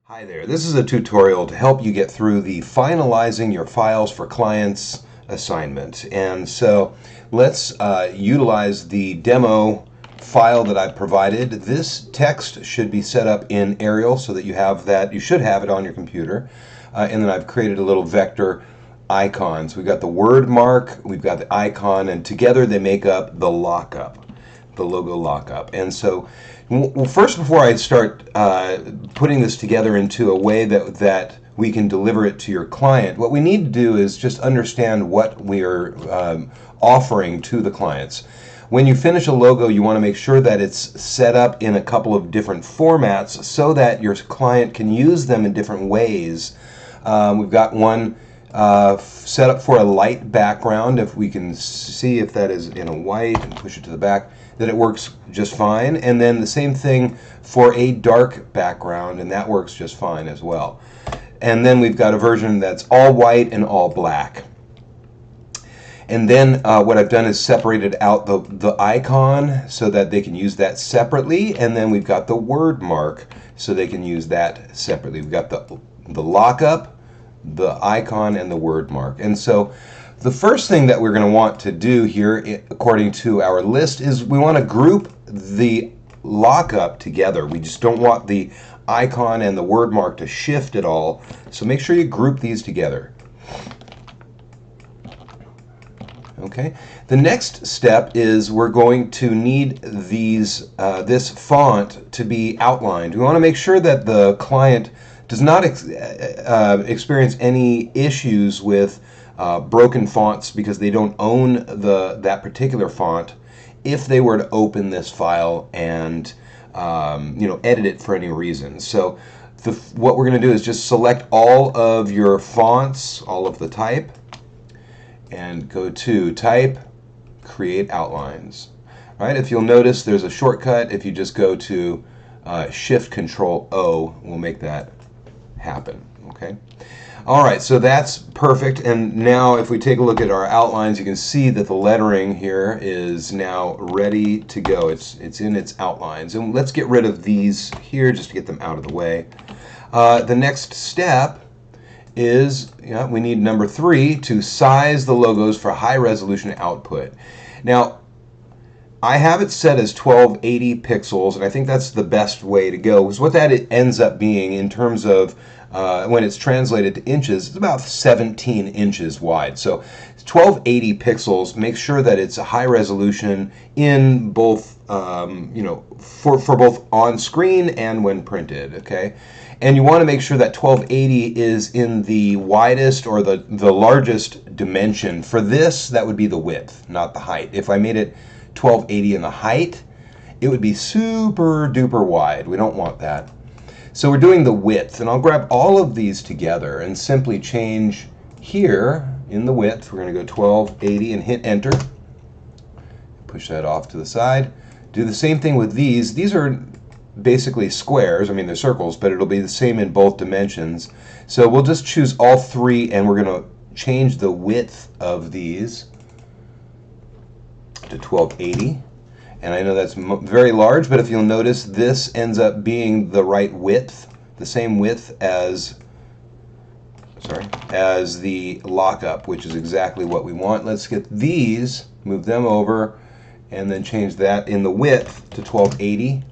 Hi there, this is a tutorial to help you get through the finalizing your files for clients assignment. And so let's utilize the demo file that I've provided. This text should be set up in Arial so that you should have it on your computer. And then I've created a little vector icons. We've got the word mark, we've got the icon, and together they make up the lockup, the logo lockup. And so, well, first, before I start putting this together into a way that we can deliver it to your client, what we need to do is just understand what we are offering to the clients. When you finish a logo, you want to make sure that it's set up in a couple of different formats so that your client can use them in different ways. We've got one set up for a light background. If we can see if that is in a white and push it to the back, that it works just fine. And then the same thing for a dark background, and that works just fine as well. And then we've got a version that's all white and all black. And then what I've done is separated out the icon so that they can use that separately, and then we've got the word mark so they can use that separately. We've got the lockup, the icon, and the word mark. And so the first thing that we're going to want to do here, according to our list, is we want to group the lockup together. We just don't want the icon and the word mark to shift at all. So make sure you group these together. Okay. The next step is we're going to need this font to be outlined. We want to make sure that the client does not experience any issues with broken fonts because they don't own that particular font if they were to open this file and edit it for any reason. So what we're going to do is just select all of your fonts, all of the type, and go to Type, Create Outlines. All right, if you'll notice, there's a shortcut. If you just go to Shift Control O, we'll make that happen. Okay. All right, so that's perfect. And now if we take a look at our outlines, you can see that the lettering here is now ready to go. It's in its outlines. And let's get rid of these here just to get them out of the way. The next step is we need number 3 to size the logos for high resolution output. Now, I have it set as 1280 pixels, and I think that's the best way to go. Because what that ends up being in terms of when it's translated to inches, it's about 17 inches wide. So 1280 pixels, make sure that it's a high resolution in both, for both on screen and when printed, okay? And you want to make sure that 1280 is in the widest or the largest dimension. For this, that would be the width, not the height. If I made it 1280 in the height, it would be super duper wide. We don't want that. So we're doing the width, and I'll grab all of these together and simply change here in the width. We're going to go 1280 and hit enter. Push that off to the side. Do the same thing with these. These are basically squares. I mean, they're circles, but it'll be the same in both dimensions. So we'll just choose all 3, and we're going to change the width of these to 1280. And I know that's very large, but if you'll notice, this ends up being the right width, the same width as the lockup, which is exactly what we want. Let's get these, move them over, and then change that in the width to 1280,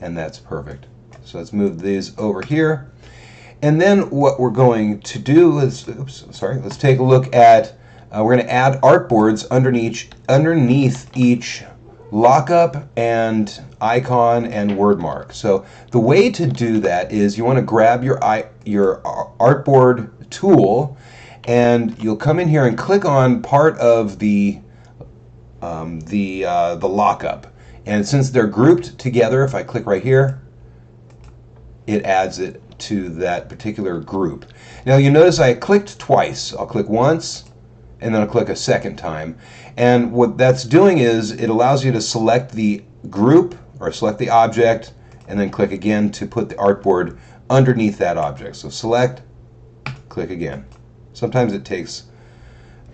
and that's perfect. So let's move these over here. And then what we're going to do is, let's take a look at, we're going to add artboards underneath each lockup and icon and word mark. So the way to do that is you want to grab your artboard tool, and you'll come in here and click on part of the lockup. And since they're grouped together, if I click right here, it adds it to that particular group. Now you notice I clicked twice. I'll click once, and then I'll click a second time. And what that's doing is it allows you to select the group or select the object and then click again to put the artboard underneath that object. So select, click again. Sometimes it takes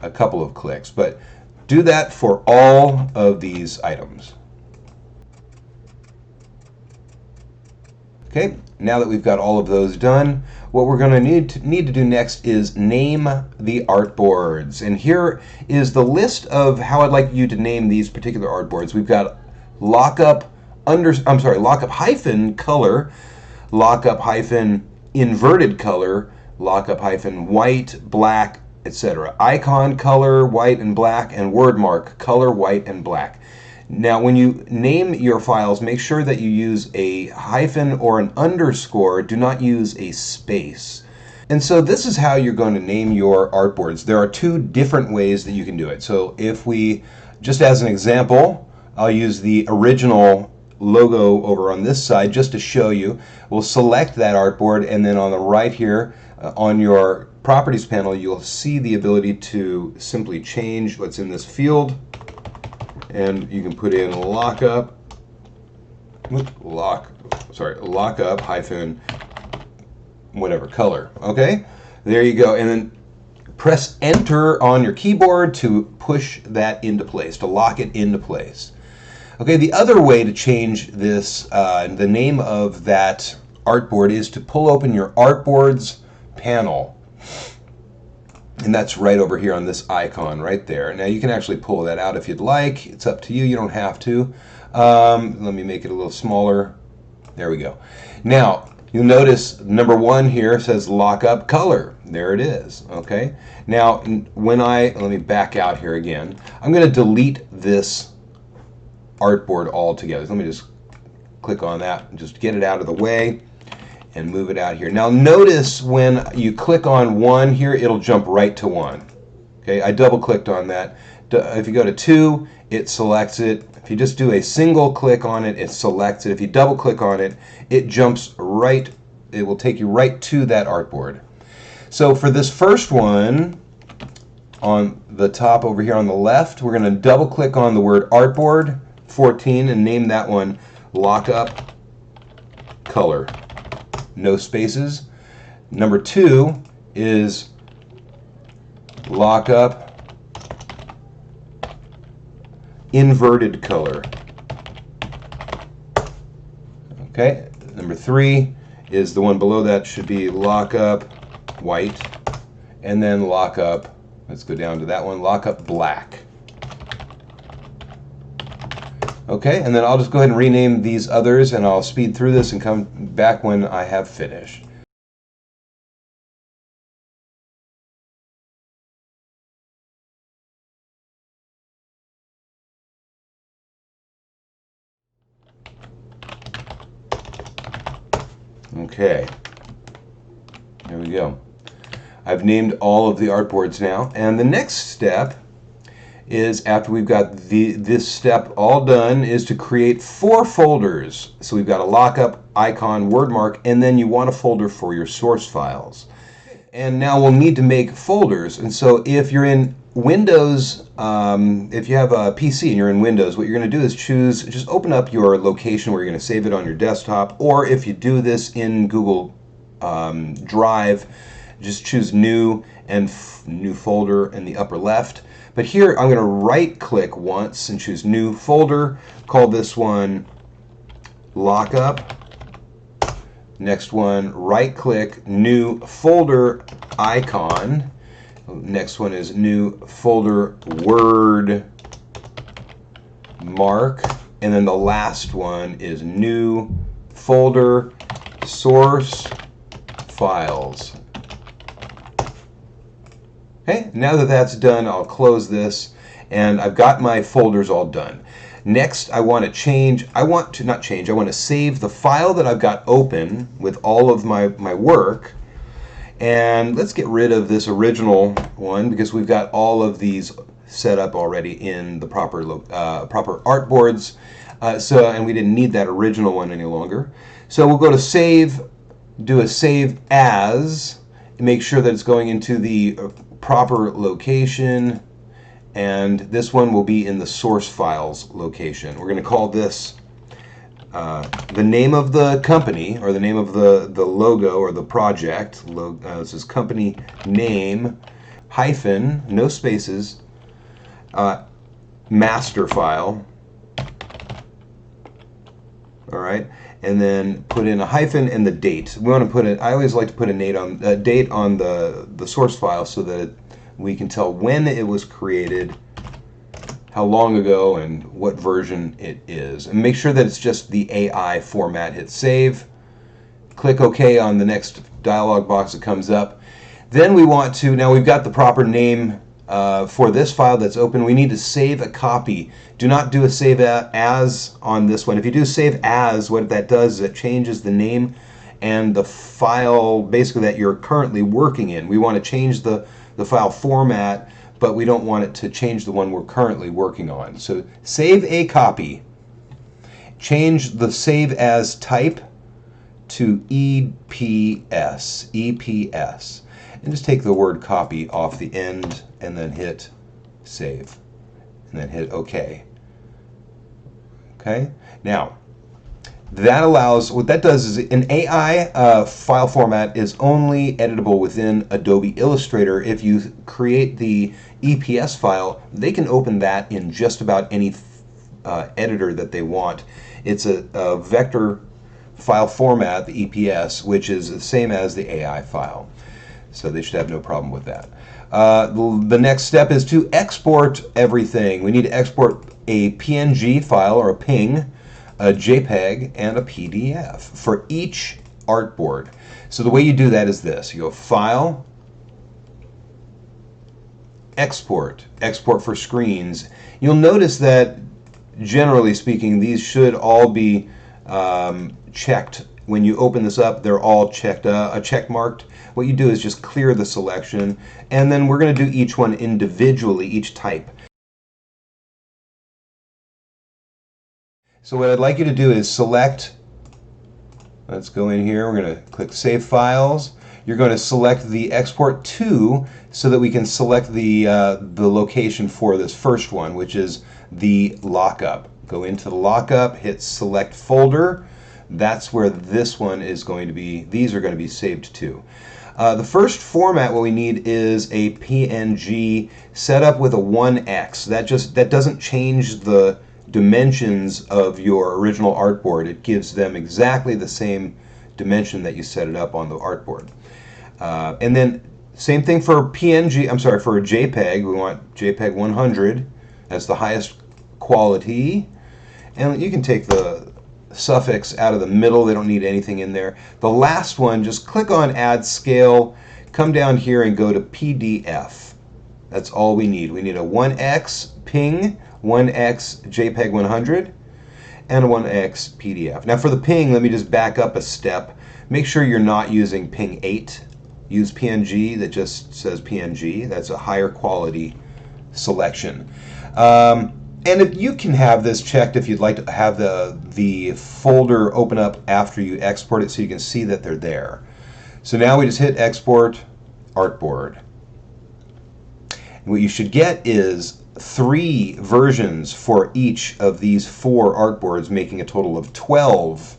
a couple of clicks, but do that for all of these items. Okay, now that we've got all of those done, what we're going to need to do next is name the artboards. And here is the list of how I'd like you to name these particular artboards. We've got lockup hyphen color, lockup hyphen inverted color, lockup hyphen white, black, etc. Icon color, white and black, and word mark color, white and black. Now, when you name your files, make sure that you use a hyphen or an underscore. Do not use a space. And so this is how you're going to name your artboards. There are two different ways that you can do it. So if we, just as an example, I'll use the original logo over on this side just to show you. We'll select that artboard, and then on the right here on your properties panel, you'll see the ability to simply change what's in this field. And you can put in lockup hyphen whatever color. Okay, there you go. And then press enter on your keyboard to push that into place, to lock it into place. Okay, the other way to change this, the name of that artboard, is to pull open your artboards panel. And that's right over here on this icon right there. Now you can actually pull that out if you'd like. It's up to you. You don't have to. Let me make it a little smaller. There we go. Now you'll notice number 1 here says lockup color. There it is. Okay. Now let me back out here again. I'm going to delete this artboard altogether. Let me just click on that and just get it out of the way and move it out here. Now notice when you click on 1 here, it'll jump right to 1. Okay, I double clicked on that. If you go to 2, it selects it. If you just do a single click on it, it selects it. If you double click on it, it jumps right, it will take you right to that artboard. So for this first one, on the top over here on the left, we're going to double click on the word artboard 14 and name that one lockup color. No spaces. Number 2 is lockup inverted color. Okay. Number 3 is the one below that, should be lockup white, and then lockup, let's go down to that one, lockup black. Okay, and then I'll just go ahead and rename these others, and I'll speed through this and come back when I have finished. Okay, there we go. I've named all of the artboards now, and the next step is, after we've got this step all done, is to create 4 folders. So we've got a lockup, icon, word mark, and then you want a folder for your source files. And now we'll need to make folders. And so if you're in Windows, if you have a PC and you're in Windows, what you're going to do is just open up your location where you're going to save it on your desktop, or if you do this in Google Drive, just choose new and new folder in the upper left. But here I'm going to right click once and choose new folder, call this one lockup. Next one, right click, new folder icon. Next one is new folder word mark. And then the last one is new folder source files. Okay, now that that's done, I'll close this, and I've got my folders all done. Next, I want to save the file that I've got open with all of my work. And let's get rid of this original one because we've got all of these set up already in the proper artboards. And we didn't need that original one any longer. So we'll go to save, do a save as, make sure that it's going into the proper location, and this one will be in the source files location. We're going to call this the name of the company, or the name of the logo or the project. This is company name hyphen, no spaces, master file, all right, and then put in a hyphen and the date. We want to put it. I always like to put a date on the source file so that we can tell when it was created, how long ago, and what version it is. And make sure that it's just the AI format. Hit save. Click OK on the next dialog box that comes up. Then we want to, now we've got the proper name for this file that's open. We need to save a copy. Do not do a save as on this one. If you do save as, what that does is it changes the name and the file basically that you're currently working in. We want to change the file format, but we don't want it to change the one we're currently working on. So save a copy. Change the save as type to EPS. EPS. And just take the word copy off the end and then hit save. And then hit OK. Okay? Now, that allows, what that does is an AI file format is only editable within Adobe Illustrator. If you create the EPS file, they can open that in just about any editor that they want. It's a vector file format, the EPS, which is the same as the AI file. So they should have no problem with that. The next step is to export everything. We need to export a PNG file or a PNG, a JPEG, and a PDF for each artboard. So the way you do that is this. You go File, Export, Export for screens. You'll notice that, generally speaking, these should all be checked. When you open this up, they're all check marked. What you do is just clear the selection, and then we're going to do each one individually, each type. So what I'd like you to do is select, let's go in here, we're going to click Save Files. You're going to select the Export To so that we can select the location for this first one, which is the lockup. Go into the lockup, hit Select Folder. That's where this one is going to be, these are going to be saved to. The first format what we need is a PNG set up with a 1x. That doesn't change the dimensions of your original artboard. It gives them exactly the same dimension that you set it up on the artboard. And then same thing for PNG, I'm sorry, for a JPEG, we want JPEG 100 as the highest quality. And you can take the suffix out of the middle, they don't need anything in there. The last one, just click on Add Scale, come down here and go to PDF. That's all we need. We need a 1x PNG, 1x JPEG 100, and a 1x PDF. Now for the PNG, let me just back up a step. Make sure you're not using PNG 8. Use PNG that just says PNG. That's a higher quality selection. And if you can have this checked if you'd like to have the folder open up after you export it so you can see that they're there. So now we just hit Export Artboard. And what you should get is 3 versions for each of these 4 artboards, making a total of 12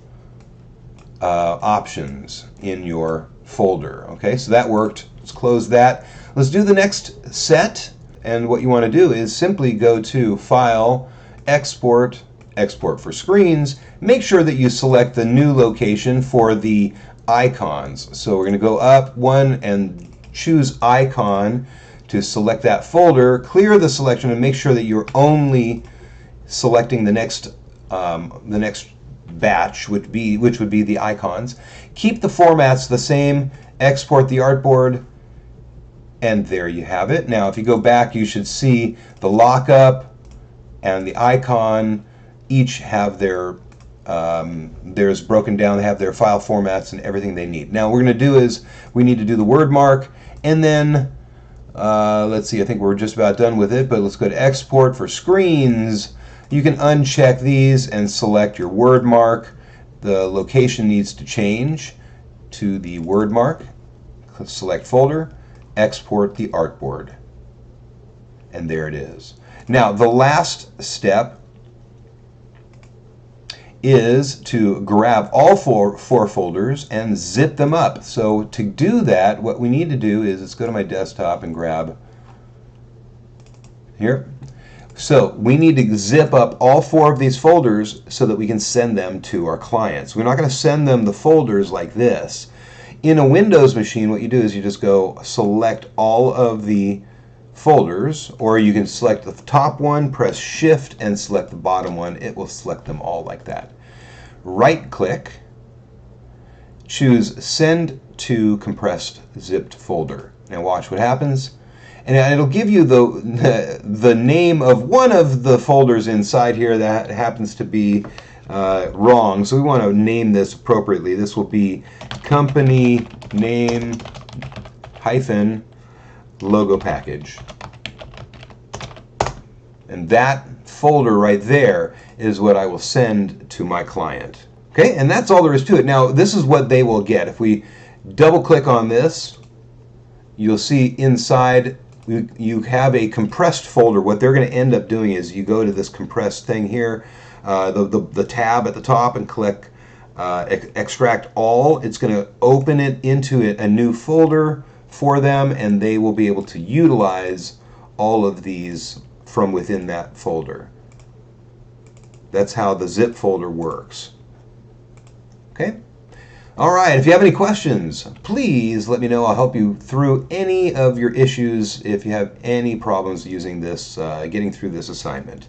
options in your folder. Okay, so that worked. Let's close that. Let's do the next set. And what you want to do is simply go to File, Export, Export for Screens. Make sure that you select the new location for the icons. So we're going to go up one and choose Icon to select that folder. Clear the selection and make sure that you're only selecting the next batch, which would be the icons. Keep the formats the same. Export the artboard. And there you have it. Now if you go back, you should see the lockup and the icon each have their theirs broken down. They have their file formats and everything they need. Now what we're going to do is we need to do the word mark, and then let's see, I think we're just about done with it, but let's go to Export for Screens. You can uncheck these and select your word mark. The location needs to change to the word mark. Select Folder, Export the artboard, and there it is. Now the last step is to grab all four folders and zip them up. So to do that, what we need to do is, let's go to my desktop and grab here. So we need to zip up all 4 of these folders so that we can send them to our clients. We're not going to send them the folders like this. In a Windows machine, what you do is you just go select all of the folders, or you can select the top one, press Shift, and select the bottom one. It will select them all like that. Right click, choose Send to Compressed Zipped Folder. Now watch what happens. And it'll give you the name of one of the folders inside here that happens to be wrong. So we want to name this appropriately. This will be company name hyphen logo package. And that folder right there is what I will send to my client. Okay, and that's all there is to it. Now, this is what they will get. If we double click on this, you'll see inside you have a compressed folder. What they're going to end up doing is you go to this compressed thing here, the tab at the top, and click extract all. It's going to open it into a new folder for them, and they will be able to utilize all of these from within that folder. That's how the zip folder works. Okay? All right, if you have any questions, please let me know. I'll help you through any of your issues if you have any problems using this, getting through this assignment.